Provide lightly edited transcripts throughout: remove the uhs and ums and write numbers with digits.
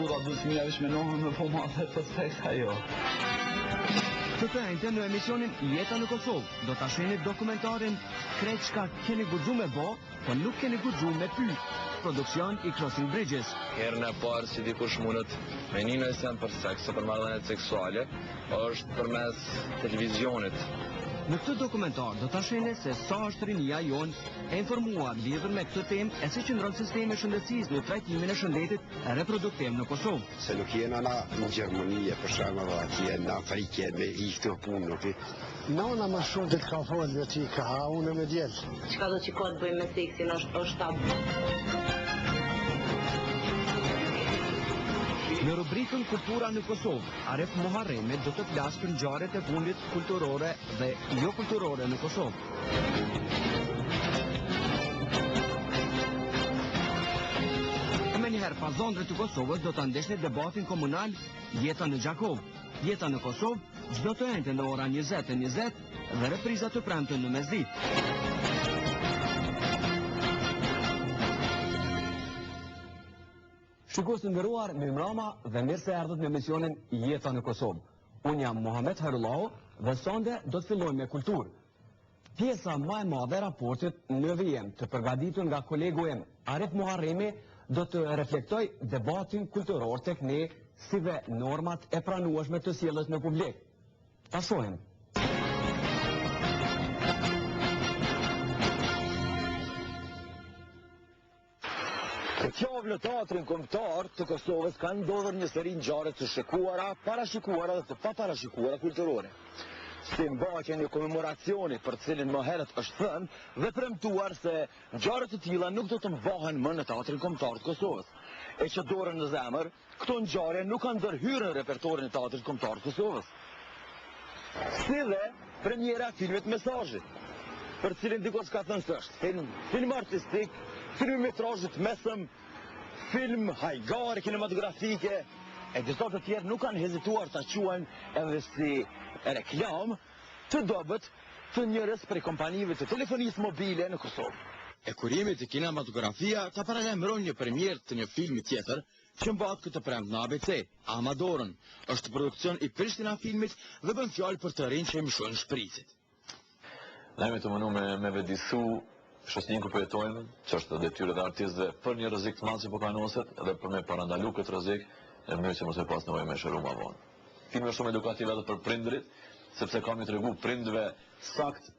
kultura duhet fëmija veç me nohën me po madhe të theksa jo. Të të ejnë në emisionin Jeta në Kosovë, do të shenit dokumentarin Krejt shka keni guxu me bo, po nuk keni guxu me py. Produksion i Crossing Bridges. Herën e parë si dikush mundet me një sen për seks, për marrëdhëniet seksuale, është përmes televizionit. Në këtë dokumentar do të shene se sa është rinia jonë e informuar lidhur me këtë temë e si qëndron sistemi shëndetësisë në trajtimin e shëndetit reproduktiv në Kosovë. Se nuk jena na në Gjermani e për shembull dhe atje në Afrikë me i këtë punë nuk e. Nona më shumë të ka folë që i ka unë me djelë. Çka do që ka të bëjmë me seksin është tabu. Në rubrikën Kultura në Kosovë, Aref Muharremi do të flasë për ngjarjet e fundit kulturore dhe jo kulturore në Kosovë. Me njëherë pazondre të Kosovës do të ndeshte debatin komunal Jeta në Gjakov. Jeta në Kosovë, çdo të ente në ora 20:20 dhe reprizat të premten në mesditë. Shikues të nderuar, mirëmbrëma dhe mirë se erdhët në emisionin Jeta në Kosovë. Unë jam Muhamet Harullahu dhe sonde do të fillojmë me kulturë. Pjesa më e madhe e raportit në VM të përgatitur nga kolegu im Aref Muharremi do të reflektoj debatin kulturor tek ne si dhe normat e pranueshme të sjelljes në publik. Ta shohim. Të qovë në teatrin kombëtar të Kosovës kanë ndodhur një seri ngjarje të shikuara, parashikuara dhe të paparashikuara kulturore. Si mbaqjen e komemoracionit për cilin më herët është thënë dhe premtuar se ngjarje të tilla nuk do të mbahen më në teatrin kombëtar të Kosovës. E që dorën në zemër, këto ngjarje nuk kanë ndërhyrë në repertorin e teatrit kombëtar të Kosovës. Si dhe premiera e filmit Mesazhi, për cilin dikush ka thënë se është film artistik, film metrazhit mesëm, film hajgare kinematografike, e disa të tjerë nuk kanë hezituar ta quajnë edhe si reklam të dobët të njërës prej kompanive të telefonisë mobile në Kosovë. E kurimi të kinematografia ka paralajmëron një premier të një filmi tjetër që mbahet këtë premtë në ABC, Amadorën. Është produksion i Prishtina filmit dhe bën fjalë për të rinj që i mshojnë shpritsit. Ne jemi të mënuar me vedisu shoqërinë ku po jetojmë, që është detyrë e artistëve për një rrezik të madh që po kanoset dhe për me parandalu këtë rrezik në mënyrë që mos e pas nevojë me shëruar më vonë. Filmi është shumë edukativ edhe për prindrit, sepse kam i tregu prindve sakt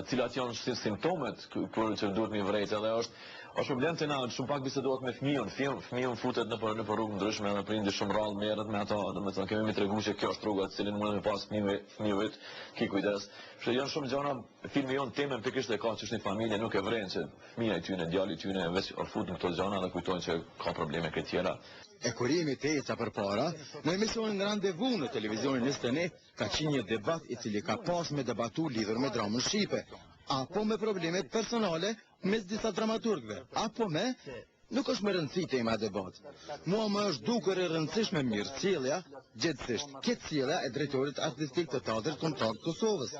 cilat janë simptomet kur që duhet mi vrejtë edhe është problem të na, shumë pak bisedohet me fëmijën futet në për rrugë ndryshme edhe prindi shumë rrallë merret me ato, domethënë kemi mi tregu që kjo është rruga të cilin mund të pas fëmijëve ki kujdes. Që janë shumë gjëra, filmi jon temën pikërisht e ka që është një familje nuk e vren që fëmia i tyre, djali i tyre veç futen këto gjëra dhe kujtojnë që ka probleme këtë tjera. E kurimi të eca për para, në emisionin Randevu në televizionin 21 ka qenë një debat i cili ka pas me debatu lidhur me dramën shqipe, apo me probleme personale mes disa dramaturgëve, apo me nuk është më rëndësi tema e debat. Mua më është dukur e rëndësishme mirësjellja, gjithsesi keqësjellja e drejtorit artistik të teatrit kombëtar të Kosovës.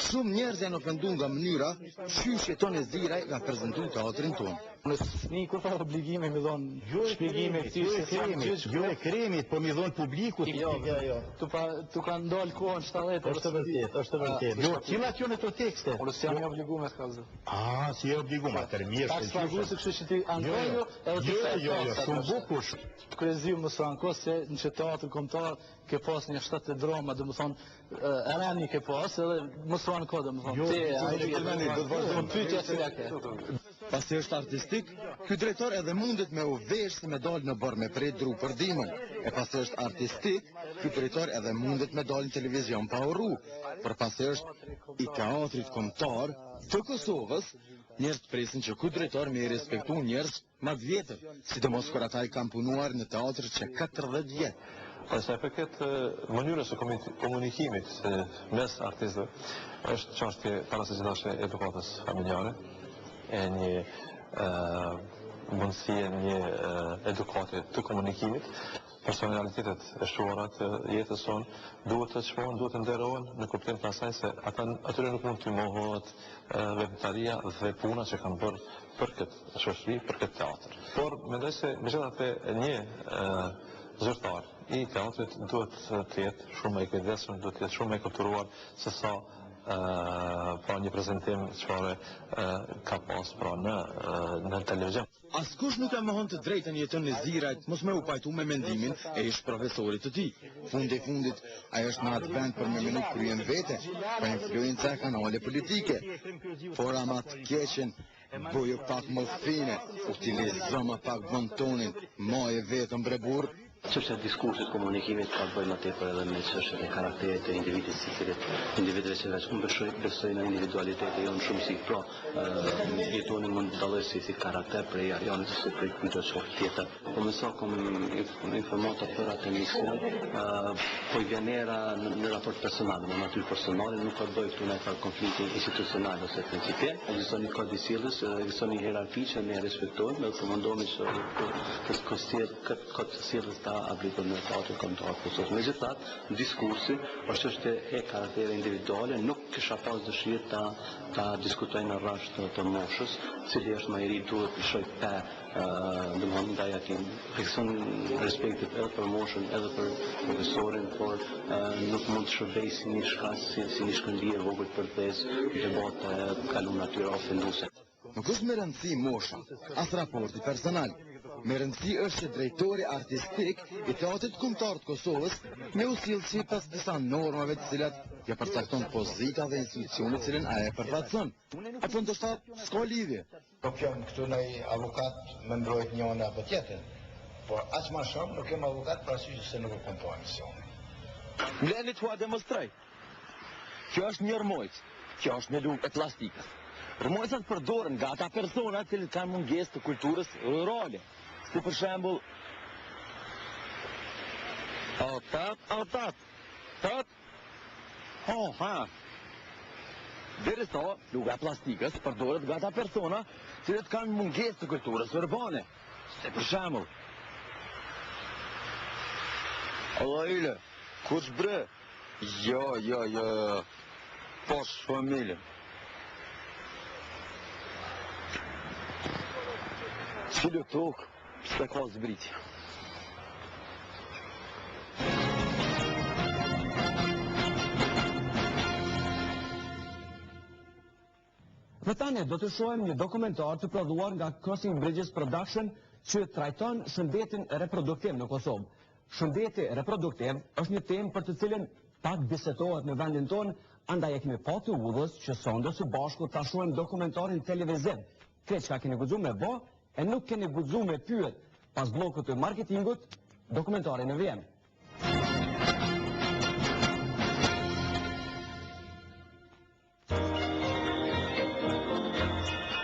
Shumë njerëz janë ofenduar nga mënyra çysh Toni Ziraj ka prezantuar teatrin tonë. Në fëmijë kur ka obligime mi dhon shpjegime jo e kremit, po mi dhon publikut. Jo. Tu kanë ndal kohën 70. Është vërtet. Jo, cilat janë ato tekste? Po si janë obliguar me kallëzë. Si e obliguar të mirë. Tash paguaj se kështu që ti ankojo Jo, shumë bukur. Kryezi më sa anko se në teatrin kombëtar ke pas një shtat të drama, domethënë rani ke pas edhe më sa anko domethënë. Pasi është artistik, ky drejtor edhe mundet me u vesh se me dalë në bar me prej dru për dimën. E pasi është artistik, ky drejtor edhe mundet me dalë në televizion pa urru. Por pasi është i teatrit kombëtar të Kosovës, njerëz presin që ky drejtor më respektu njerëz më të vjetër, sidomos kur ata i kanë punuar në teatr që 40 vjet. Sa për këtë mënyrës së komunikimit mes artistëve, është çështje parasitësisht e edukatës familjare, e një mundësie një edukate të komunikimit, personalitetet e shtuara të jetës sonë duhet të çmohen, duhet të nderohen në kuptim të asaj se atyre nuk mund të mohohet veprimtaria dhe puna që kanë bërë për këtë shoqëri, për këtë teatr. Por mendoj se megjithatë një zyrtar i teatrit duhet të jetë shumë më i kujdesshëm, duhet të jetë shumë më i kulturuar se sa pra një prezantim çfarë ka pas pra në televizion. Askush nuk e mohon të drejtën jetën e Zirajt, mos me u pajtu me mendimin e ish profesorit të tij. Fundi i fundit, ai është në atë vend për me minut kryen vete, pa influenca e kanale politike. Por ama të keqen, bojo pak më fine, utilizzo më pak bontonin, moje vetëm bre burr. Çështja e diskursit, komunikimit ka të bëjë më tepër edhe me çështjet e karakterit të individit, sicilit individëve që veç besoj në individualitetin jonë shumë si pra jetoni mund të dallosh si karakter prej janë ose prej kujtës tjetër. Po më sa kom informata për atë mision, po i vjen era në raport personal, në natyrë personale nuk ka të bëjë këtu me konfliktin institucional ose principial. Ekziston një kod i sjelljes, ekziston një hierarki që ne respektojmë, dhe rekomandohemi që këtë kod të sjelljes aplikon në teatrin kombëtar kusht. Megjithatë, diskursi është çështje e karakterit individuale, nuk kisha pas dëshirë ta diskutoj në rrash të moshës, cili është më i ri duhet të shoj pa domthonë ndaj atij. Ekziston respekti edhe për moshën, edhe për profesorin, por nuk mund të shërbej si një shkas, si një shkëndijë e vogël për të debate kaluar natyra ofenduese. Nuk është me rëndësi mosha, as raporti personal. Me rëndësi është që drejtori artistik i teatrit kombëtar të Kosovës me u sjell sipas disa normave të cilat ja përcakton pozita dhe institucionin të cilën ai e përfaqëson. Apo ndoshta s'ka lidhje. Po kem këtu në avokat me mbrojt njëri apo tjetrin. Por as më shumë nuk kem avokat për arsye se nuk e kam pa mision. Mleni t'ua demonstroj. Kjo është një rrmojc. Kjo është një lugë e plastikës. Rrmojcat përdoren nga ata persona që kanë mungesë të kulturës rurale. Si për shembull tat. Derisa luga plastikës përdoret nga ata persona që kanë mungesë të kulturës urbane. Si për shembull Allaile, kush bre? Jo. Posh familje. Cili tokë, se ka zbritje. Dhe tani do të shohim një dokumentar të prodhuar nga Crossing Bridges Production që trajton shëndetin reproduktiv në Kosovë. Shëndeti reproduktiv është një temë për të cilën pak bisetohet në vendin tonë, andaj e kemi patu udhës që sonde së bashku ta shohim dokumentarin televiziv. Kreç ka keni guxuar me bë, e nuk keni guxuar me pyet pas bllokut të marketingut, dokumentarin në vjen.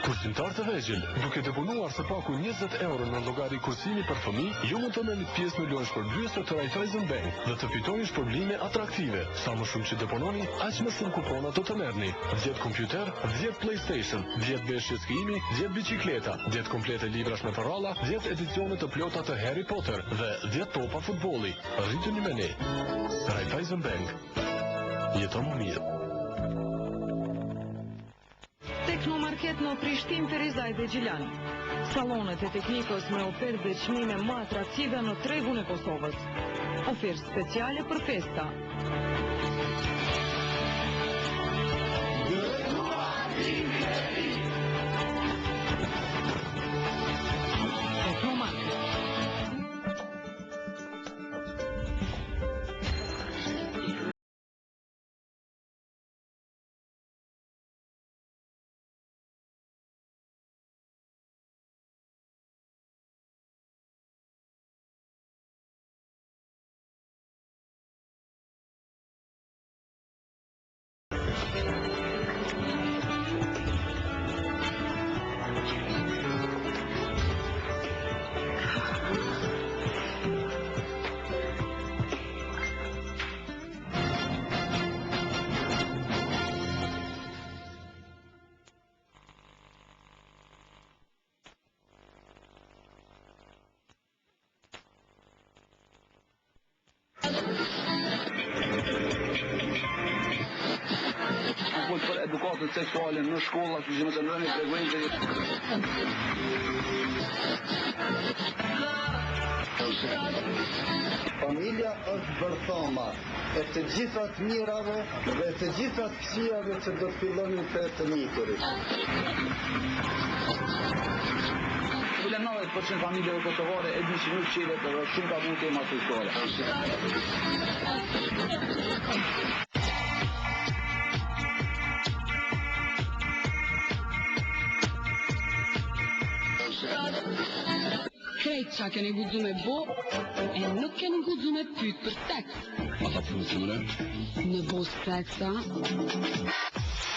Kursimtar të vegjël, duke deponuar së paku 20 euro në llogari kursimi për fëmijë, ju mund të merrni pjesë në lojë shpërbyese të Raiffeisen Bank dhe të fitoni shpërblime atraktive. Sa më shumë që deponi, aq më shumë kupona do të merrni. 10 kompjuter, 10 PlayStation, 10 veshje skijimi, 10 bicikleta, 10 komplete librash me paralla, 10 edicione të plota të Harry Potter dhe 10 topa futbolli. Rrituni me ne. Raiffeisen Bank. Jeto më mirë. Teknomarket në Prishtinë, Ferizaj dhe Gjilan. Salonet e teknikës me ofertë dhe çmime më atraktive në tregun e Kosovës. Ofertë speciale për festa. folë për edukatën seksuale në shkolla, që më të ndërëni Familja është bërthama e të gjithat mirave dhe të gjithat këqijave që do të fillonin të të njëturit. 90% familjeve kosovare e di që nuk qilet edhe shumë ka mund tema seksuale. Krejt qa keni guxu me bo, e nuk keni guxu me pyt për seks. A ta përnë që mëre? Me bo seksa.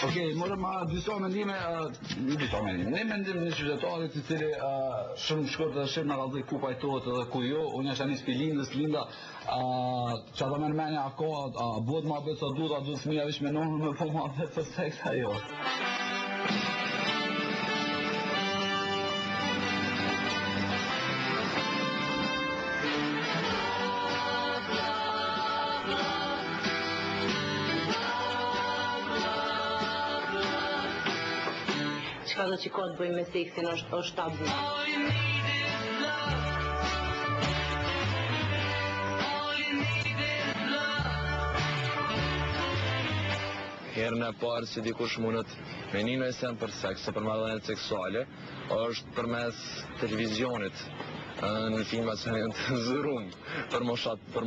Okej, morëm disa mendime, ne mendim në qytetarit i cili shumë shkurt dhe shumë në radhë ku pajtohet edhe ku jo, unë është anis pilindës, linda, që ata mërmenja a bëhet ma betë sa duhet, a duhet fëmija vish me nohën me po ma betë për seks a jo. Qka do që ka të bëjmë me seksin është tabu. Herën e parë që dikush mundet me një në sen për seks, për marrëdhëniet seksuale, është përmes televizionit, në filmat që janë të zërum për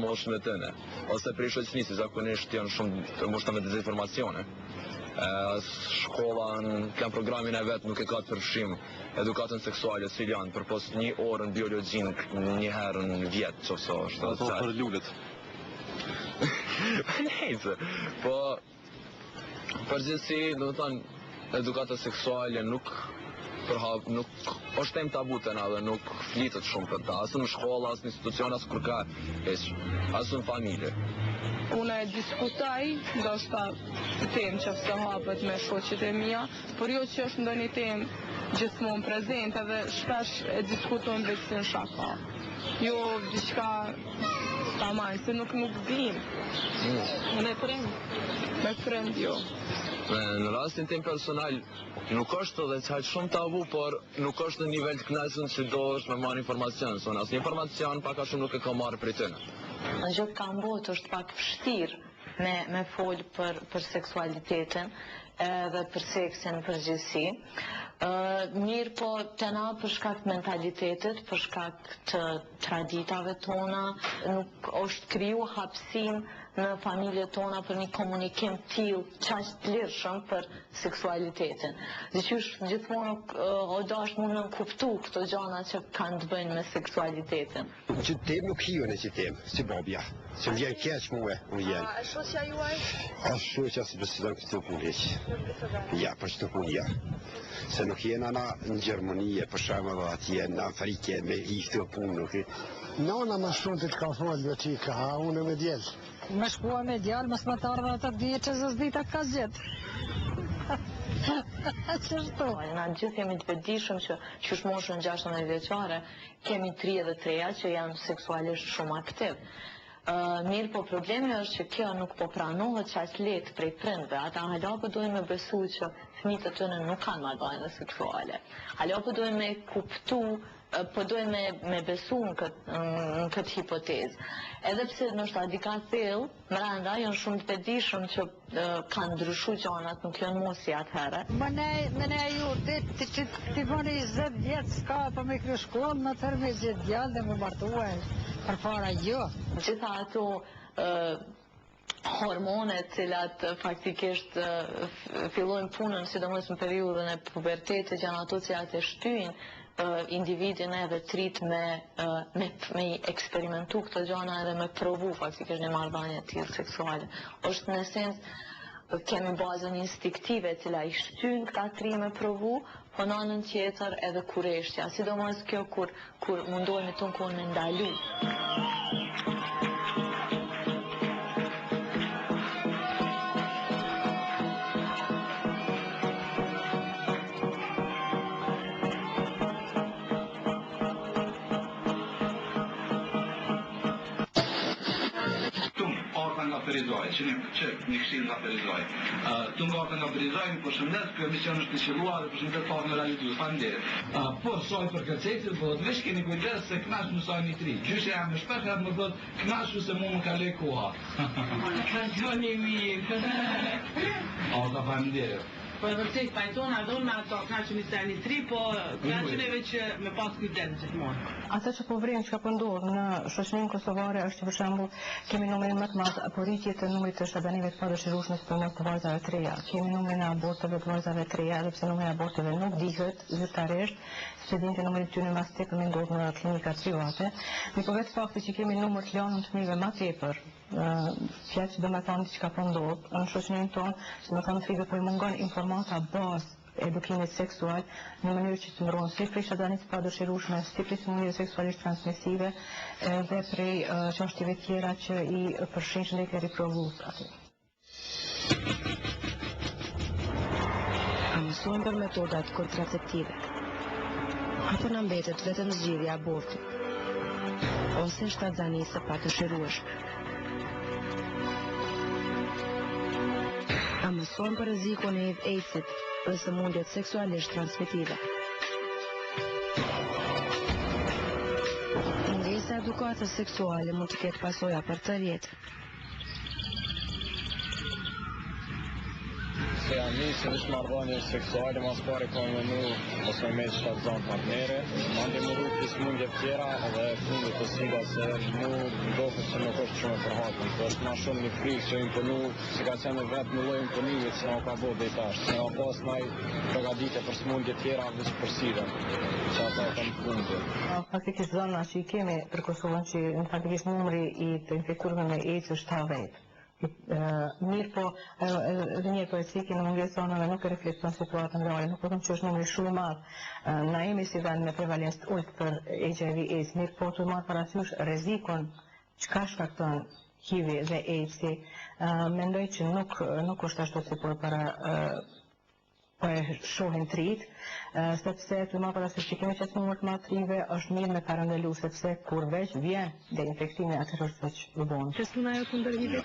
moshën e tëne, ose për i shoqënisë, zakonisht janë shumë të moshta me dezinformacione. Shkolla në plan programin e vetë nuk e ka të përfshim edukatën seksuale si janë për pos një orë në biologjin një herë në vjetë që ose është ato për lullet nejtë po përgjithsi do të thonë edukata seksuale nuk është tem tabu të na dhe nuk flitet shumë për ta asë në shkolla, asë në institucion, asë kur ka asë në familje. Unë e diskutaj, do shta tem që fëse hapët me shoqet e mija, por jo që është ndonjë tem gjithmonë prezente dhe shpesh e diskutojnë vetë si në shaka. Jo, diçka tamaj, se nuk dim. Me friend, jo. Në rastin tim personal, nuk është edhe qaqë shumë tabu, por nuk është në nivel të knasën që do është me marrë informacion. So, asë informacion paka shumë nuk e ka marrë për tënë. Në gjithë Kambodë është pak vështirë me folë për seksualitetin dhe për seksin për gjithësi. Mirë po të na për shkak të mentalitetit, për shkak të traditave tona, nuk është kriju hapësim në familje tona për një komunikim t'il qaq të lirshëm për seksualitetin. Dhe që është gjithmonë o dash mund në kuptu këto gjana që kanë të bëjnë me seksualitetin. Që tem nuk hiu në që tem, si babja, që më vjen keq muë, unë jenë. A shoqja juaj? A shoqja si besidon këtë punë heq. Ja, për që të punë ja. Se nuk jenë ana në Gjermënie, për shamë dhe atje në Afrike me i këtë punë nuk e. Nona më shumë të ka folë do t'i ka, unë me djelë. Me shkua me djallë, mësë më të ardhë atë të dhije që zës dita ka zjetë. Qështu? Na gjithë jemi të vedishëm që është moshën 16 vjeqare, kemi 33 që janë seksualisht shumë aktiv. Mirë po problemi është që kjo nuk po pranohet qaq letë prej prindve. Ata hala po dojnë me besu që fëmijët e tyre nuk kanë marrëdhënie seksuale. Hala po dojnë me kuptu, po dojnë me besu në këtë hipotezë. Edhe pse nështë dika thellë, mrenda janë shumë të vedishëm që kanë ndryshu gjanat, nuk janë mos si atëherë. Më ne ju, që ti bëni 20 vjetë s'ka për me kërë shkollë, më tërë me 20 djallë dhe me martuaj, për para jo. Gjitha ato hormonet cilat faktikisht fillojnë punën, sidomos në periudhën e pubertetit, janë ato cilat e shtyjnë individin edhe trit me eksperimentu këto gjana edhe me provu faktikisht një marrëdhënie të tillë seksuale. Është në esencë kemi bazën instiktive cila i shtyn këta tri me provu, po në anën tjetër edhe kureshtja, sidomos kjo kur mundohemi tonë kohën me ndalu. nga Ferizaj, që një këshill nga Ferizaj. Të nga Ferizaj, më përshëndet, kjo emision është të qëlluar dhe përshëndet parë në realitu, faleminderit. Por, soj për kërcecit, bëllët vesh keni kujdes se knash në saj një tri. Gjyshe jam në shpet, herë më bëllët knashu se mu më kale koha. Kantoni mirë. O, ta faleminderit. Po e vërtet pajtona dhon me ato knaqën i një tri, po knaqën e veç me pas kujdes gjithmonë. Ata që po vrim që ka ndodhur në shoqërinë kosovare është për shembull kemi numrin më të madh apo rritje të numrit të shërbanive të padëshirueshme përmes të vajzave të reja. Kemi numrin e aborteve të vajzave të reja, edhe pse numri i aborteve nuk dihet zyrtarisht, se dinë që numri i tyre mas tepër më ndodh në klinikat private. Por vetë fakti që kemi numër të lanën të fëmijëve më tepër, fjalë që do me thonë diçka po ndodh në shoqërinë tonë, se do të thonë fëmijëve po i mungon informata bazë edukimit seksual në mënyrë që të mbrohen si prej shëndanis të padëshirueshme, si prej sëmundjeve seksualisht transmisive dhe prej çështjeve tjera që i përfshin shëndetjen riproduktore aty. A mësojmë për metodat kontraceptive? Apo na mbetet vetëm zgjidhja e abortit? Ose shtatzanisë së padëshirueshme? A mësojmë për rrezikun e HIV-it dhe sëmundjet seksualisht transmitive? Mungesa e edukatës seksuale mund të ketë pasoja për të jetën. Se jam nisë në marrëdhënie seksuale, mas pari ka menu ose me shtatzon partnere, mande më rrugë të smundje tjera dhe fundit të sida se mu ndohet se nuk është shumë e përhatën. Është ma shumë një frikë që imponu, si ka qenë vetë në lojë imponimit se nga ka bo dhe i tash. Se nga pas naj pregadite për smundje tjera vësë për sida, që ata të në fundit. Faktikisht zona që i kemi për Kosovën që në faktikisht numri i të infektuarve me AIDS është 70. Mirë po, edhe njërë po e ciki në mungesë zonave nuk e reflekton situatën reale, nuk po thëmë që është numri shumë i madh. Na jemi si vend me prevalencë të ulët për HIV/AIDS, mirë po të marrë parasysh rrezikun çka shkakton HIV dhe AIDS-i, mendoj që nuk është ashtu si po e shohin trit, sepse të marrë parasysh që kemi qëtë numër të matrive është mirë me parandelu, sepse kur veç vjen dhe infektimi atër është veç u bonë. Qësuna jo të ndërgjit?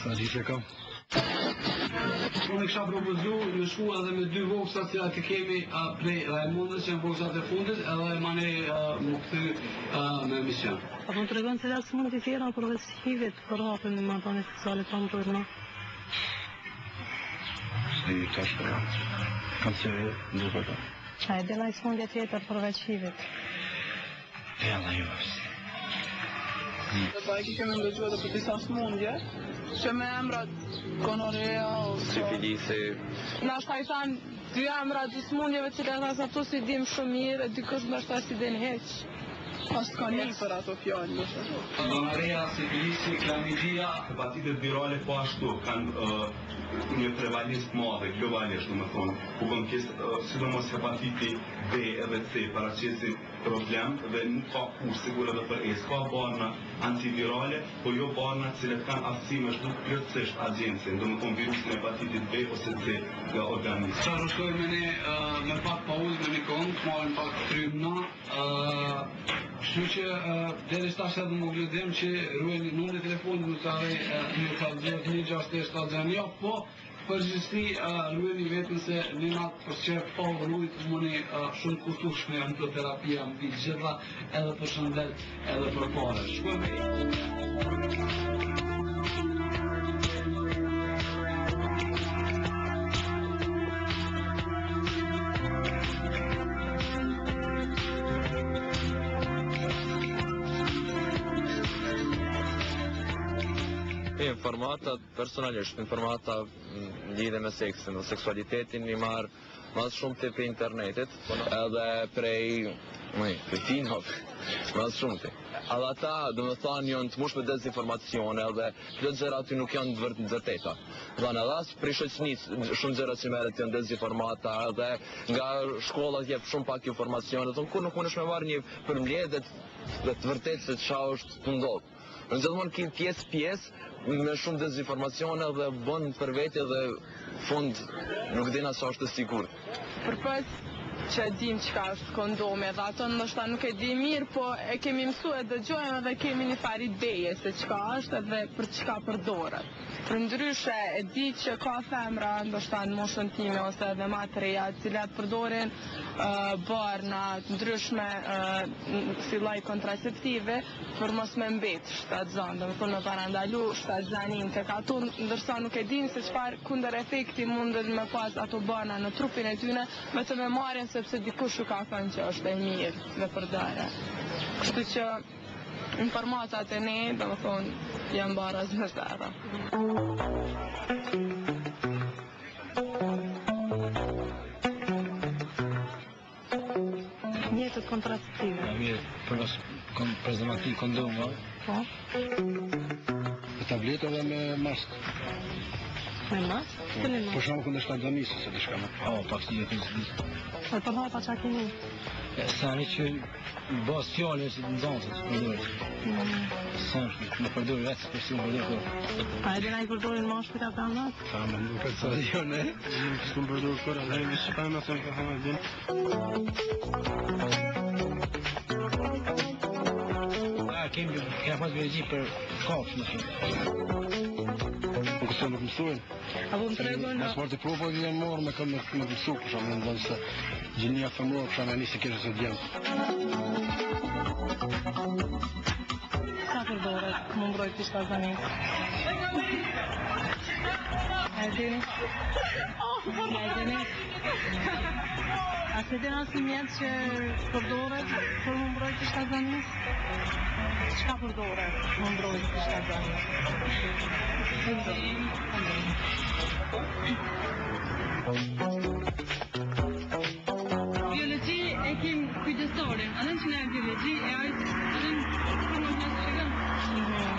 Sa di që kam? Unë kisha propozu në shku edhe me 2 voksat që të kemi prej Raimundës që në voksat e fundit edhe mane më këty me emision. Apo më të regon se lasë mund të tjera përveç HIV-it për hapën në marrëdhënie seksuale pa më përna? I tash kam se në përta. A e dela i smundje tjetër përveç HIV-it? Dela jo është. Dhe pa e kemi ndëgjua dhe për disa smundje, që me emrat gonorea ose... Sifilisi. Na shta i thanë 2 emrat të smundjeve që le thasë ato si dim shumë mirë, e dikës në shta si den heq. Pas të ka një për ato fjallë. Gonorea, sifilisi, klamidia, hepatitet virale po ashtu kanë një prevalencë të madhe globalisht, domethënë, ku kanë pjesë sidomos hepatiti B edhe C paraqesin problem dhe nuk ka kur sigur edhe për E. Ka barna antivirale, po jo barna të cilat kanë aftësi me shtu plotësisht agjencin, domethënë virusin e hepatitit B ose C nga organizmi. Sa rështojmë me pak pauzë me një këngë, të marrim pak frymna. Kështu që deri tash edhe më vlerësim që ruajeni numrin e telefonit në tare në 168 po përgjithësi ruajeni vetëm se në natë për çfarë po rrugë mundi shumë kushtueshme janë këto terapia mbi gjitha edhe për shëndet edhe për parë. Shkojmë. Informata personalisht, informata lidhe me seksin dhe seksualitetin i marë mas shumë të për internetit, edhe prej finov, mas shumë të. Edhe ata, dhe me thanë, janë të mush me dezinformacione, edhe plët gjera aty nuk janë të vërteta. Dhe në edhe asë prej shoqënis, shumë gjera që meret janë dezinformata, edhe nga shkollat jep shumë pak informacione, dhe kur nuk mundesh me marrë një përmbledhje dhe të vërtetë se çfarë është të ndodhë. Në gjithmonë kim pjesë me shumë dezinformacione dhe bën për vete dhe fund nuk dina sa është të sigurt. Përpës që e dim çka është kondomi, dhe ato ndoshta nuk e di mirë, po e kemi mësu e dëgjojmë dhe kemi një farë ideje se çka është dhe për çka përdoret. Përndryshe e di që ka femra, ndoshta në moshën time ose edhe më të reja, të cilat përdorin barna të ndryshme si lloj kontraceptive për mos me mbet shtatzan, domethënë me parandalu shtatzanin tek ato, ndërsa nuk e din se çfarë kundër efekti mundet me pas ato barna në trupin e tyre, vetëm e marrin sepse dikush u ka thënë që është e mirë dhe përdore. Kështu që informatat e ne, domethënë, janë baraz me zero. Mjetët kontraceptive. Mirë, për prezervativ kondom, va? Po. Me tabletë dhe me maskë. Me maskë? Cili maskë? Për shumë këndë shtatzanisë, se diçka me pak si e fizikisë. E për hapa qa keni? Sa një që bas fjallë si të nëzansë, së përdojë. Sa në përdojë vetë, se për si më përdojë. A e dina i përdojnë mashkët atë anët? Sa më nuk e të sa jo, ne? Nuk s'ku më përdojë kërë, dhe e vishë pa në thënë ka hama din. Kemi pas biologi për kafsh, në shumë. Nuk se nuk mësujnë. A po më tregon... Mas marë të propo dhe janë morë me kam me mësu, për shumë, në ndonë se gjenia femëror, për shumë, e njësi kërë se djemë. Sa përdoret, më mbrojt të shtazanin? E dini? A se dina si mjetë që përdoret për më mbrojt të shtazanin? Qka përdoret më mbrojt të shtazanin? Biologi e kem kujdesorin, anë që ne e biologi e ajtë për më njësë shikën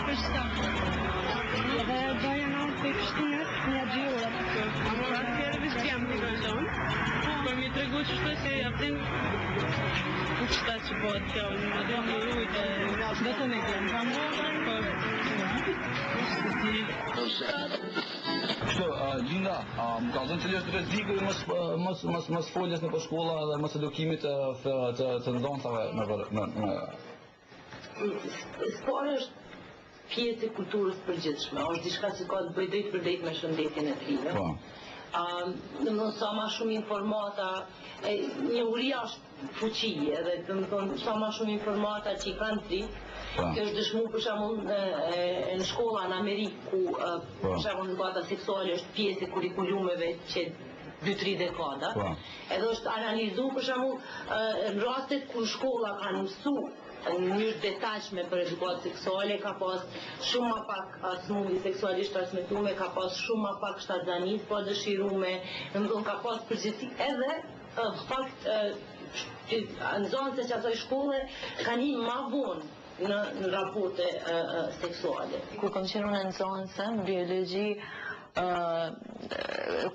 për shtatë. Dhe doja në të kështinët një gjurët. Pra të kërë vishë jam të kërëshon, për mi të regu që shtë se japtin u qëta që bëhet kjo, në do më rujtë. Do të me gjemë, kam bërë? Kështu, Linda, më ka zënë që është rreziku mos foljes në për shkolla dhe mos edukimit të ndontave me... Sport është pjesë e kulturës përgjithshme, është diçka që ka të bëjë drejt për drejt me shëndetjen e fëmijëve. Domethënë sa më shumë informata, njohuria është fuqi, edhe domethënë sa më shumë informata që i kanë frik. Kjo është dëshmuar për shembull në shkolla në Amerikë ku për shembull edukata seksuale është pjesë e kurikulumeve që 2-3 dekada. Edhe është analizuar për shembull në rastet kur shkolla ka mësuar në mënyrë detajshme për edukatë seksuale, ka pas shumë më pak smundje seksualisht transmetueme, ka pas shumë më pak shtatzanisë pa dëshirueme, domethënë ka pas përgjithësi edhe fakt nxënësit që ato shkolle kanë një më vonë në raporte seksuale. Kur kam qenë në nxënëse në biologji,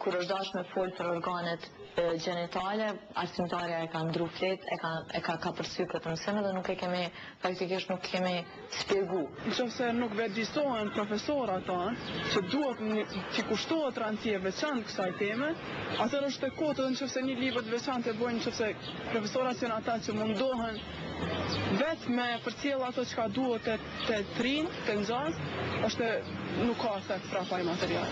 kur është dash me folë për organet gjenitale, arsimtarja e ka ndru flet, e ka përsy këtë mësim dhe nuk e kemi, faktikisht nuk kemi spjegu. Nëse nuk vëgjësohen profesorat që duhet që kushtohet rëndësie veçantë kësaj teme, atër është e kotë dhe nëse një libër të veçantë e bojnë nëse profesorat janë ata që mundohen vetë me përcjell ato që ka duhet të trinë, të nxënës, është nuk ka efekt prapa i material.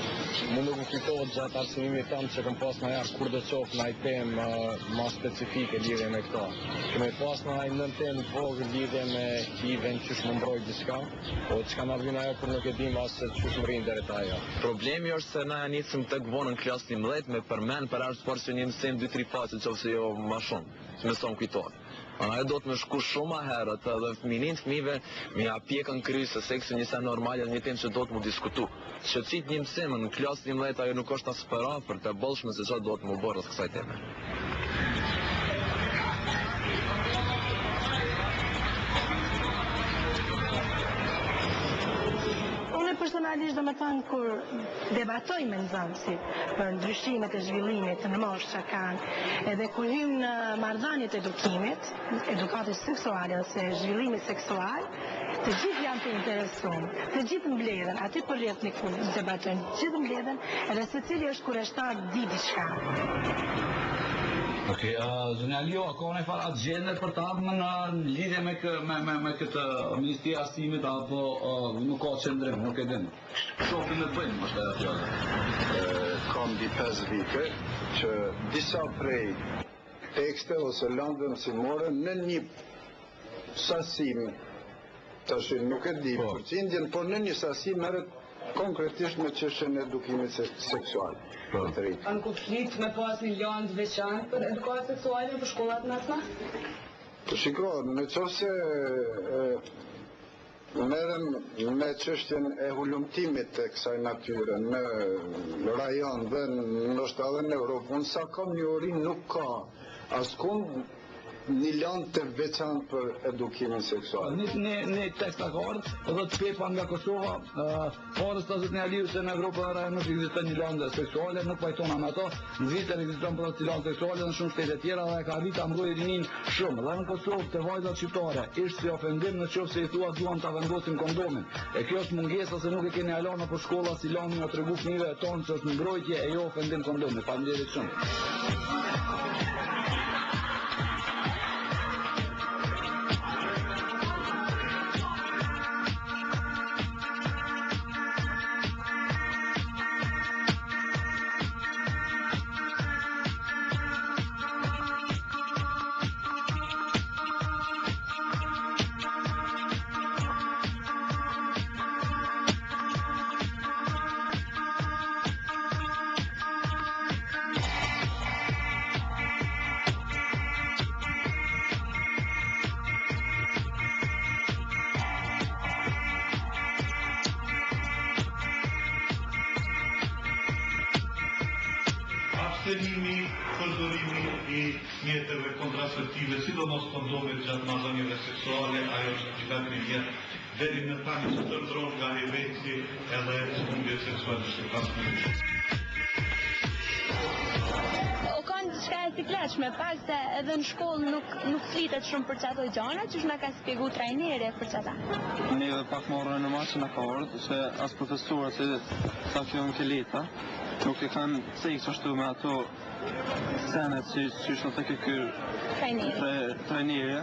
Më nuk më kujtohet gjatë arsimimit tam që kam pas në jarë kur dhe qofë në temë ma specifike lidhje me këta. Kemi pas në nën temë vogël lidhje me hiven qysh më mbrojt diçka, o çka na vjen ajo kur nuk e dim as se qysh më rrin deri te ajo. Problemi është se na nisëm tek vonë në klasë 11 me përmend për arsye por se një mësim 2-3 faqe nëse jo më shumë. Më son kujtohet. Ajo do të më shku shumë më herët edhe fëmijëve më ja pjekën kryq se seksi një sa normale një temë që do të më diskutu. Shqetësit një mësim në klasë 11 ajo nuk është as për afër të bollshme se çfarë do të më bëj rreth kësaj teme. Personalisht do me thënë kur debatoj me nxënësit për ndryshimet e zhvillimit në moshë që kanë edhe kur hym në marrëdhëniet e edukimit, edukatës seksuale ose zhvillimit seksual, Të gjithë janë të interesuar, të gjithë mbledhen, aty për rreth në kur debatojnë, të gjithë mbledhen, edhe secili është kureshtar di diçka. Okej, zonja Lio, ka një farë atë gjende për të ardhmen në lidhje me këtë Ministri Arsimit apo nuk ka qëndrim, nuk e din. Shohim të bëjmë, është ajo fjala. Kam di 5 vite që disa prej tekste ose lëndë mësimore në një sasim, tash nuk e di përqindjen, por në një sasi merret konkretisht me çështjen e edukimit seksual. Kanë konflikt me pas një lëndë veçantë për edukatën seksuale për shkollat nacionale? Po shiko, në qoftë se merrem me çështjen e hulumtimit të kësaj natyre në rajon dhe ndoshta edhe në Europë, unë sa kam një uri nuk ka askund një lëndë të veçantë për edukimin seksual. Një tekst akord, edhe të pepa nga Kosova, orës të zëtë një aliu se në Evropë dhe nuk ekziston një lëndë seksuale, nuk pajtona me ato, në Zvicër ekziston për të lëndë seksuale në shumë shtete tjera dhe ka arrit ta mbrojë rinin shumë. Dhe në Kosovë të vajzat shqiptare ishtë si ofendim në qoftë se i thua duan ta vendosin kondomin. E kjo është mungesa se nuk e keni alana për shkolla si lani nga tregu fëmijëve tonë që është mbrojtje e jo ofendim kondomit. Faleminderit shumë. Abstenimi, përdorimi I mjeteve kontraceptive, sidomos kondomit gjatë marrëdhënieve seksuale, ajo është gjykatën e vjetë deri në tani që ndërtron nga heveci edhe humbjet seksuale pas. O kanë diçka e sikletshme, pak se edhe në shkollë nuk flitet shumë për çato gjëra, që na ka shpjegu trajneri për çata. Neve pak morën në maçën e kohët, se as profesorët se sa fillon keleta, nuk e kanë cekë ashtu me ato senet që është të kërë trajneri,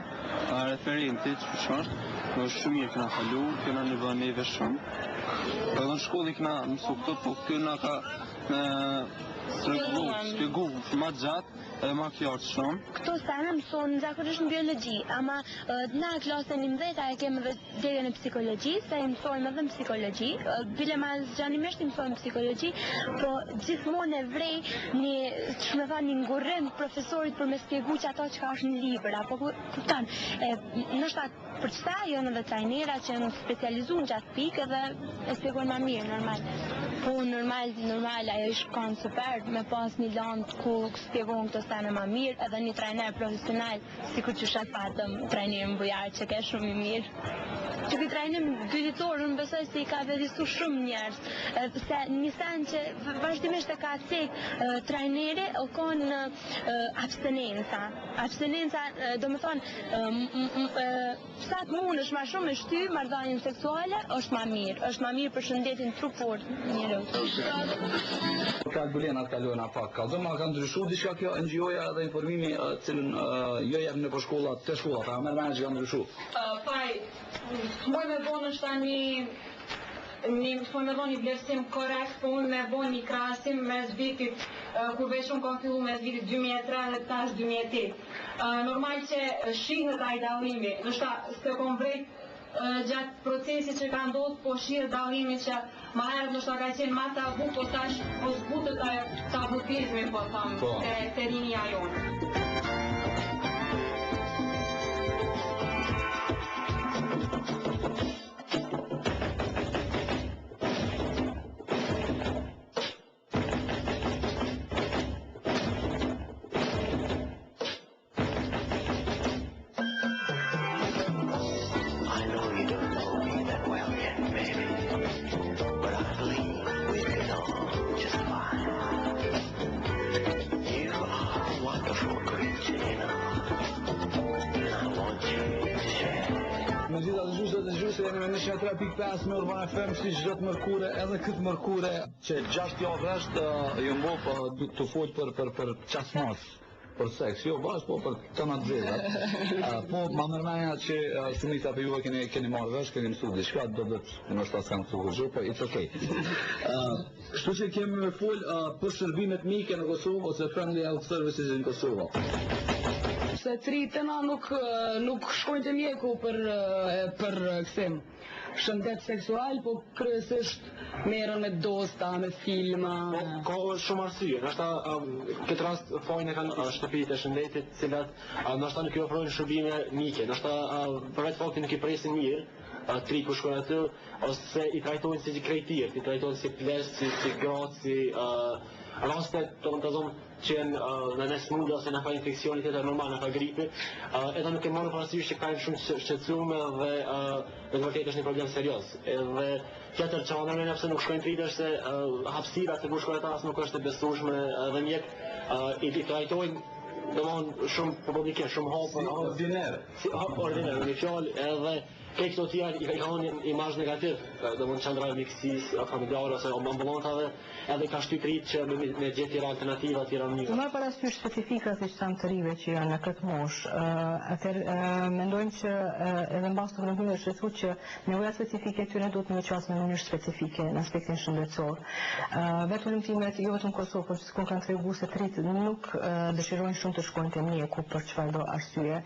referenti që është, në shumë mirë këna falu, këna në bënë neve shumë. Edhe në shkolli këna mësu këto, po këna ka shpjegu ma gjatë edhe ma kjartë shumë. Këto sene mëson zakonisht në biologi, ama na klasën 11 e kemi dhe deri në psikologji, se I mësojmë edhe në psikologji, bile ma zgjanimisht I mësojmë psikologji, po gjithmonë e vrej një ngurrim profesorit për me spjegu që ato që ka është në libër, apo kuptan. Nështë për qëta janë edhe trajnera që janë specializu në gjatë pikë edhe e spjegojnë ma mirë, normal. Po normal, ajo ishë kanë super, me pas një landë ku spjegojnë këto sene ma mirë, edhe një trajner profesional, si ku që shatë patëm trajnerin Bujar që ke shumë I mirë. Që këtë trajnim dyditor, unë besoj se I ka vedisu shumë njerës, se një sen që vazhdimisht e ka cek trajneri, o konë në abstinenca. Abstinenca, do me thonë, sa të mund është ma shumë me shty, marrëdhënien seksuale, është ma mirë për shëndetin trupor njëri. Ka Gulena të kalojnë a pak, ka kanë ndryshu diçka kjo NGO-ja dhe informimi cilën jo jep në për shkollat, të shkollat, a merr që kanë ndryshu? Moj me bonë është një vlerësim korrekt, po unë me bonë një krahasim mes vitit kur veç unë kam fillu mes vitit 2003 dhe tash 2008. Normal që shihet ai dallimi, ndoshta se kom vrejt gjatë procesit që ka ndodhur, po shihet dallimi që ma herët ndoshta ka qenë ma tabu, po tash po zbutet tabutizmi, po thamë, te rinja jonë. Wonderful creature. jeni me 103.5 në Urban FM, si çdo të mërkure, edhe këtë mërkure që 6 javë rresht ju mbop të fol për çasmos, për seks, jo bash, po për të na dzela. Po ma mërmenja që shumica për juve keni marrë vesh, keni mësu diçka, do të nështë s'kam mësu kërgjë, po it's okay. Kështu që kemi me fol për shërbimet mike në Kosovë ose friendly health services në Kosovë. Se tritëna nuk shkojnë të mjeku për kësim shëndet seksual, po kryesisht merren me dosta, me filma. Ka shumë arsye, nështë këtë rast fajnë e kanë shtëpitë e shëndetit, cilat nështë nuk i ofrojnë shërbime mike, nështë për vetë faktin nuk i presin mirë, tri ku shkojnë aty, ose i trajtojnë si krejtirë, i trajtojnë si plesë, si gratë, si rastet të rëntazon që në smundë ose në ka infekcioni tjetër normal, në ka gripi, edhe nuk e marrë parasysh që ka shumë shqetësume dhe në vërtet është një problem serios. Edhe tjetër që anë mërmena pëse nuk shkojnë tritë është se hapësira të ku shkojnë tas nuk është e besueshme dhe mjek i trajtojnë domthonjë shumë publike, shumë hapë. Ordiner, në fjallë edhe Kek këto tjerë i ka një imazh negativ, domthonjë qendra e mjekësisë familjare ose ambulantave, edhe ka shtyp rrit që me gjetë tjera alternativa, tjera mënyra. Marr parasysh specifikat e çam të rive që janë në këtë moshë, atëherë mendojmë që edhe mbas të vendimit është thënë që nevojat specifike tyre duhet të qasë në mënyrë specifike në aspektin shëndetësor. Vetë ulëmtimet jo vetëm në Kosovë, por sikur kanë treguar se tritë nuk dëshirojnë shumë të shkojnë te mjeku për çfarëdo arsye.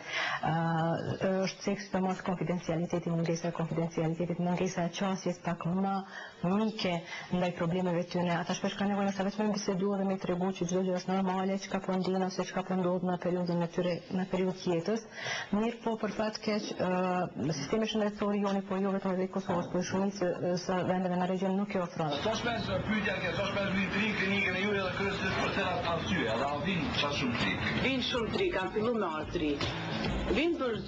Është seksi të mos konfidencialitet, mungesa e konfidencialitetit, mungesa e qasjes pak më mike ndaj problemeve tyre. Ata shpesh kanë nevojë sa vetëm biseduar dhe me tregu që çdo gjë është normale, çka po ndjen ose çka po ndodh në periudhën e tyre, në periudhë të jetës. Mirë po për fat keq sistemi shëndetësor joni po jo vetëm në Kosovë, por shumicë së vendeve në regjion nuk e ofron. Sa shpesh pyetja që sa shpesh vin tri klinikën e juaj dhe kryesisht për cilat arsye, edhe vin çfarë shumë tri. Vin shumë tri, kanë filluar me artri. Vin për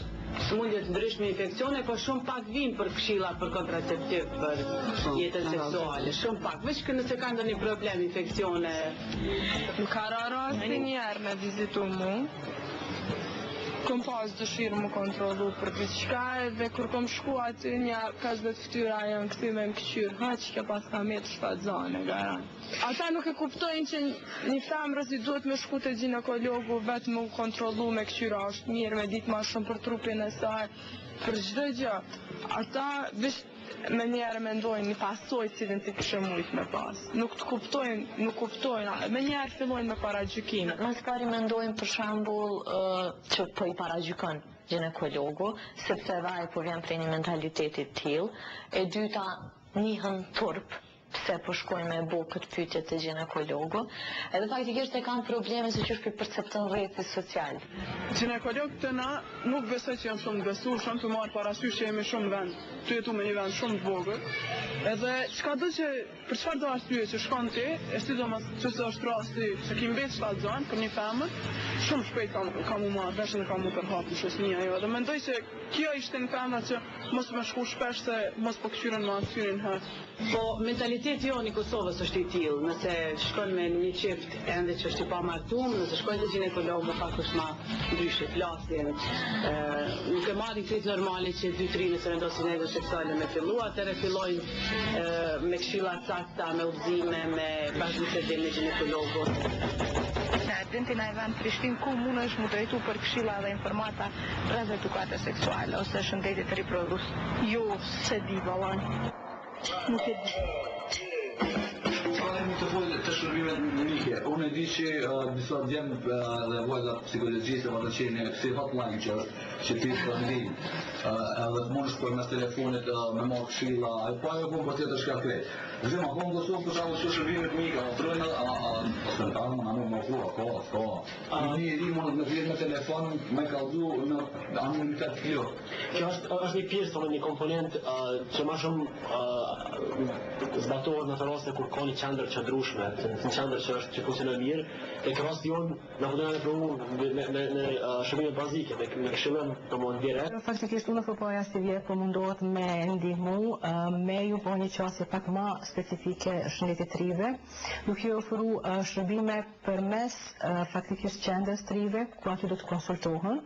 smundje të ndryshme infekcione, po shumë pak vinë për këshilla për kontraceptiv, për jetën seksuale, shumë pak, veç që nëse ka ndonjë problem infekcione. Ka rasti njerë me vizitu mu, kom pas dëshirë më kontrolu për diçka edhe kur kom shku aty një kas dhe të ftyra janë këty me më këqyrë, që ka pas ka me të shfadzane, garan. Ata nuk e kuptojnë që një femrës i duhet me shku të ginekologu vetë më kontrolu me këqyra është mirë, me ditë ma shumë për trupin e saj, për çdo gjë. Ata veç me njerë mendojnë një pasoj cilin të kështë mujtë me pas. Nuk të kuptojnë, me njerë fillojnë me paragjykime. Mas pari mendojnë për shembull që po i paragjykon ginekologu, sepse vaj po vjen prej një mentaliteti të tillë, e dyta nihën turp, pse po shkojnë me bo këtë pyetje të ginekologu, edhe faktikisht e kanë probleme se që është percepton rrjetit social. Ginekologët të na nuk besoj që janë shumë të besueshëm, të marrë parasysh që jemi shumë vend, të jetu me një vend shumë të vogël, edhe çka do që për çfarë do arsye që shkon ti, e sidomos nëse është rasti që ki mbet shfaqzon për një femër, shumë shpejt kam u marrë veshën e kam u përhapur shoqënia jo, dhe mendoj se kjo ishte një femër që mos më shku shpesh se mos po këshyren me asyrin herë. Po mentaliteti jo në Kosovës është i tillë, nëse shkon me një qift ende që është i pamartuar, nëse shkon te ginekolog do pak është më ndryshe flasje. Nuk e marrin këtë normale që 2-3 nëse vendosin edhe seksuale me fillu, atëherë fillojnë me këshilla sakta, me udhëzime, me bashkëbisedë me ginekologun. Dinti na e vend Prishtinë ku mund është mu drejtu për këshilla dhe informata rreth edukatës seksuale ose shëndetit riproduktiv. Jo, se di vallaj. Nuk e di. Të folë të shërbimet mike. Unë e di që disa djemë dhe vojta psikologjisë më të qenë si hotline që është që ti të ndin edhe të mund shpër mes telefonit me marrë këshilla po ajo punë për tjetër shka krejt. Zima, po në Kosovë për shkak të shërbimet mike, ofrojnë ose në talë më në më ofrua, ka. Një ri mund në vjetë me telefon me kallëzu në anonimitet kjo. Kjo është një pjesë, një komponent që ma shumë zbatohet në të raste kur ka një qendër qëndrueshme, një qendër që funksionon mirë, e kjo rast jonë në fundojnë e provu me shërbime bazike, me këshillëm të mund direkt. Faktikisht unë përpoja si vjetë po mundohet me ndihmu, me ju po një qasje pak ma specifike shëndetit të rive, duke ju ofru shërbime përmes faktikisht qendrës të rive, ku aty do të konsultohen,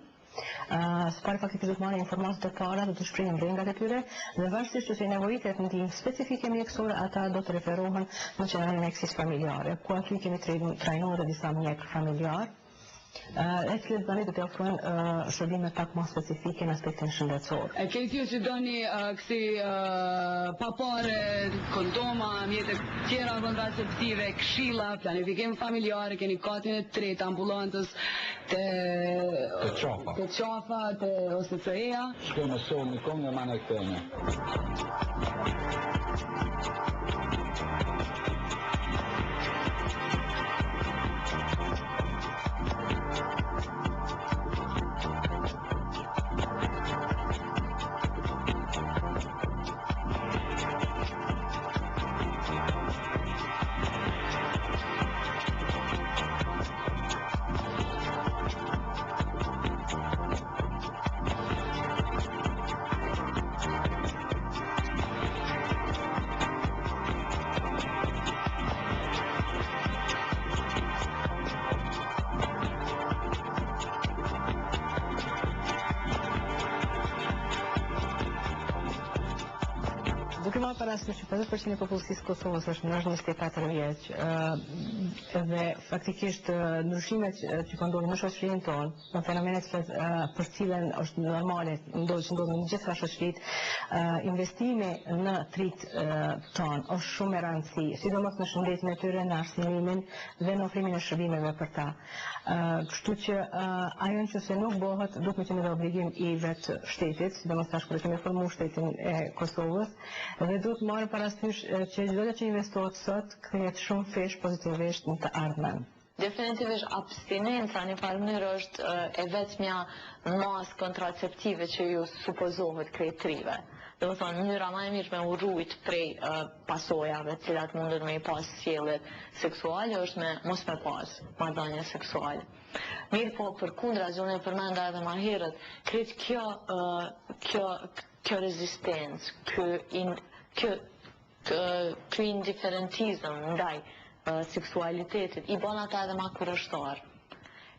Së pari faktikisht do të marrë informatat e para, do të shprehin brengat e tyre, dhe varësisht që nevojitet ndihmë specifike mjekësore, ata do të referohen në qendrën e mjekësisë familjare, ku aty kemi trajnuar disa mjek familjar, e cilët tani do të ofrojnë shërbime pak më specifike në aspektin shëndetësor. E keni ju që doni kësi papare, kondoma, mjete tjera kontraceptive, këshilla, planifikim familjare, keni katin e tretë ambulantës të qafa, të OSCE-a. Shkojmë në somë në kongë e manë e këtëme. Duke marrë parasysh që 50% e popullsisë Kosovës është në 24 vjeç, dhe faktikisht ndryshimet që po ndodhin në shoqërinë tonë, në fenomenet për cilën është normale, ndodhin në gjitha shoqëritë, investimi në trit tonë është shumë e rëndësishme, sidomos në shëndetin e tyre, në arsimin dhe në ofrimin e shërbimeve për ta. Kështu që ajo nëse nuk bëhet, duhet të qenë obligim i vetë shtetit, sidomos tash kur kemi formuar shtetin e Kosovës, dhe duhet marrë parasysh që çdo që investohet sot krijet shumë fesh pozitivisht në të ardhmen. Definitivisht abstinenca në farë mënyrë është e vetmja masë kontraceptive që ju supozohet krejtrive. Dhe më thonë, mënyra ma e mirë me urrujt prej pasojave cilat mundet me i pas sjelljet seksuale është me mos me pas marrëdhënie seksuale. Mirë po, për kundra zonë e përmenda edhe ma herët, kretë kjo rezistencë, kjo indiferentizëm ndaj seksualitetit, i bon ata edhe ma kurështar.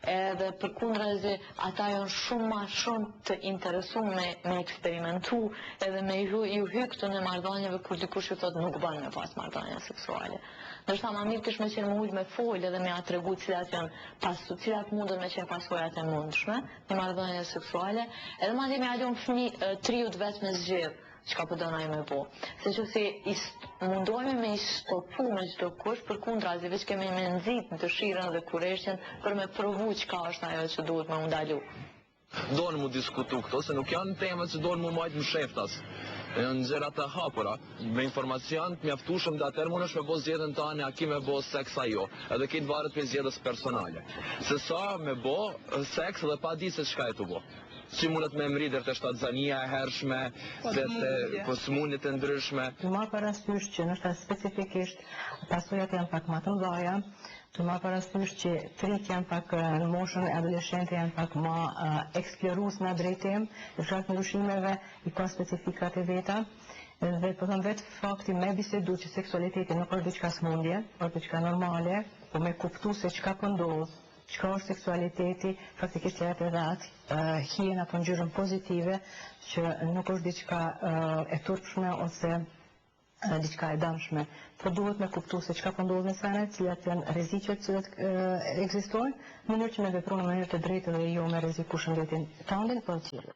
Edhe për kundrazi, ata janë shumë të interesuar me eksperimentu edhe me ju hyktu në marrëdhënieve kur dikush ju thotë nuk bën me pas marrëdhënie seksuale. Ndoshta ma mirë kish me qenë mujt me folë edhe me atregu cilat mundën me qenë pasojat e mundshme në marrëdhënie seksuale, edhe madje me alon triut vetë me zgjedh çka po donaj me po. Se që si mundohemi me i stopu me çdo kush, për kundrazi veç kemi me nxit në dëshirën dhe kureshjen për me provu çka është ajo që duhet me u ndalu. Donë mu diskutu këto, se nuk janë temat që donë mu majtë më sheftas. Janë gjëra të hapura, me informacion të mjaftushëm dhe atër mund është me bo zgjedhën tani a ki me bo seks a jo, edhe kitë varet për zgjedhës personale. Se sa me bo seks dhe pa di se qka e të bo. Si mundet me mridër të shtatzania e hershme, se të smunit e ndryshme. Të marrë parasysh që nështë specifikisht pasojat janë pak më të mdhaja, të marrë parasysh që trit janë pak në moshën e adoleshentë janë pak më eksplorues në drejtim, në shkak të ndryshimeve i ka specifikat e veta, dhe po thëmë vetë fakti me bisedu që seksualiteti nuk është diçka smundje, është diçka normale, po me kuptu se çka po ndodh, çka është seksualiteti, faktikisht jetë edhe atë hien apo ngjyrën pozitive që nuk është diçka e turpshme ose diçka e dëmshme. Po duhet me kuptu se çka po ndodh në sene, cilat janë rreziqet që ekzistojnë, në mënyrë që me vepru në mënyrë të drejtë dhe jo me rreziku shëndetin tëndin për të tjerë.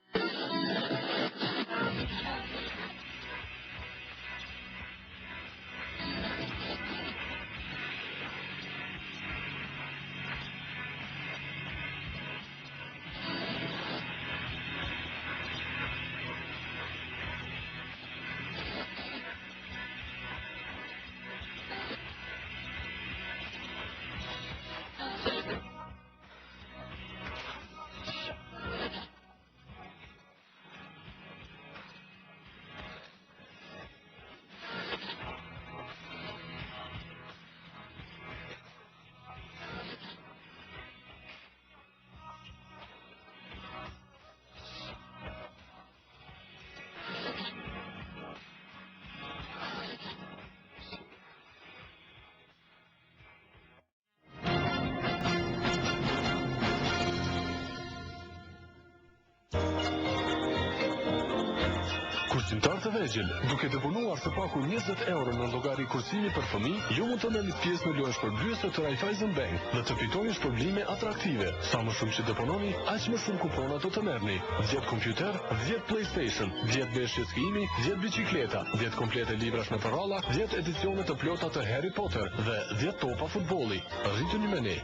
Besimtar të vegjël, duke deponuar së paku 20 euro në llogari kursimi për fëmijë, ju mund të merrni pjesë në lojë shpërblyese të Raiffeisen Bank dhe të fitoni shpërblime atraktive. Sa më shumë që depononi, aq më shumë kupona do të merrni. 10 kompjuter, 10 PlayStation, 10 beshje skijimi, 10 biçikleta, 10 komplete librash me paralla, 10 edicione të plota të Harry Potter dhe 10 topa futbolli. Rrituni me ne.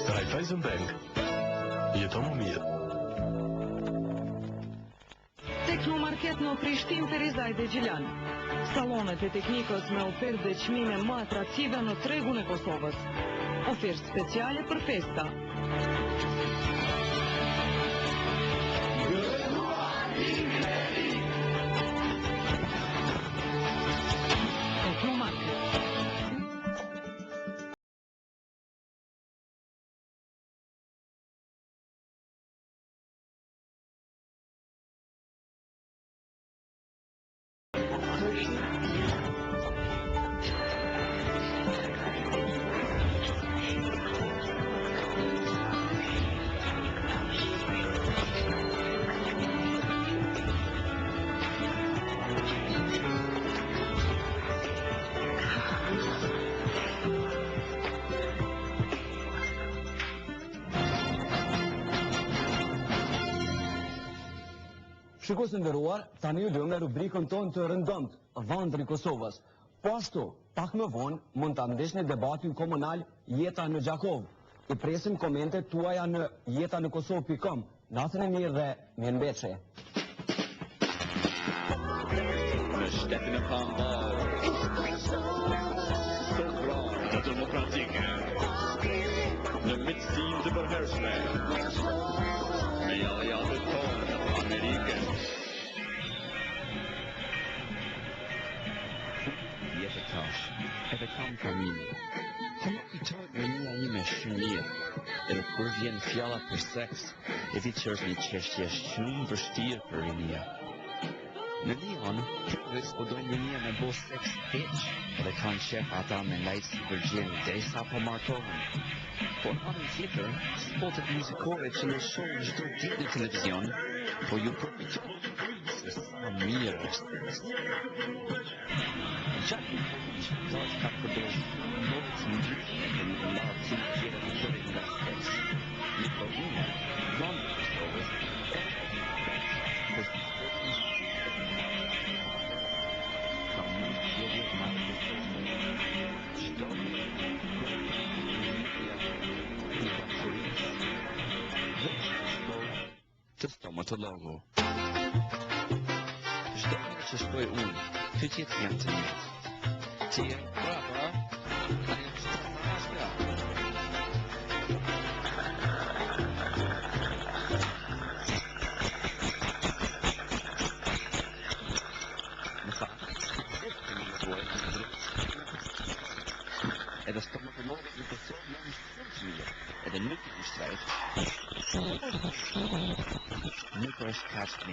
Raiffeisen Bank. Jeton më mirë. Teknomarket në Prishtinë Perizaj dhe Gjilan. Salonet e teknikës me ofertë dhe çmime më atraktive në tregun e Kosovës. Ofertë speciale për festa. Shikues të nderuar, tani ju lëmë rubrikën tonë të rëndëmt, Vandri i Kosovës. Po ashtu, pak më vonë mund ta ndeshni debatin komunal Jeta në Gjakov. I presim komentet tuaja në jetanëkosovë.com. Natën e mirë dhe mirëmbëjtje. Në shtetin e pambar, sovran dhe demokratike, në mitësim të përhershme, me aleatët tonë Amerike. Jetë tash, edhe kam familje. Po nuk i tojë me një ime shumë mirë, edhe kur vjen fjalla për seks, e di që është një çështje shumë vështirë për rinia. Në Lion, këtëve s'podojnë rinia me bo seks heq, edhe kanë qef ata me lajtë si vërgjeni, derisa po martohen. Po në anën tjetër, spotet muzikore që në shohë çdo ditë në televizion, po ju përpiqen se sa mirë është. Gjatë që tash ka përdorur motë të ndryshme në një lartë si tjera të tëre nga seks. Një probleme, Vandri i Kosovës, ka mund tjeri marrë të qdo i bakterisë dhe qdo të stomatologu. Çdo herë që shkoj unë, fytyret janë të njëjtë. Ti je brava, a je të rastra. Në fakt, edhe stomatologët në Kosovë janë shumë të mirë, edhe nuk i shtrejt. Nuk është kaq të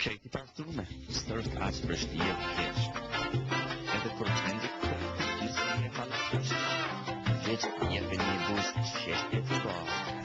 krejti partume, stërët aqë vështirë të keqë. Edhe për të ndikë të njësë një halë kështë, veç jepe një buzë qeshtë të barë.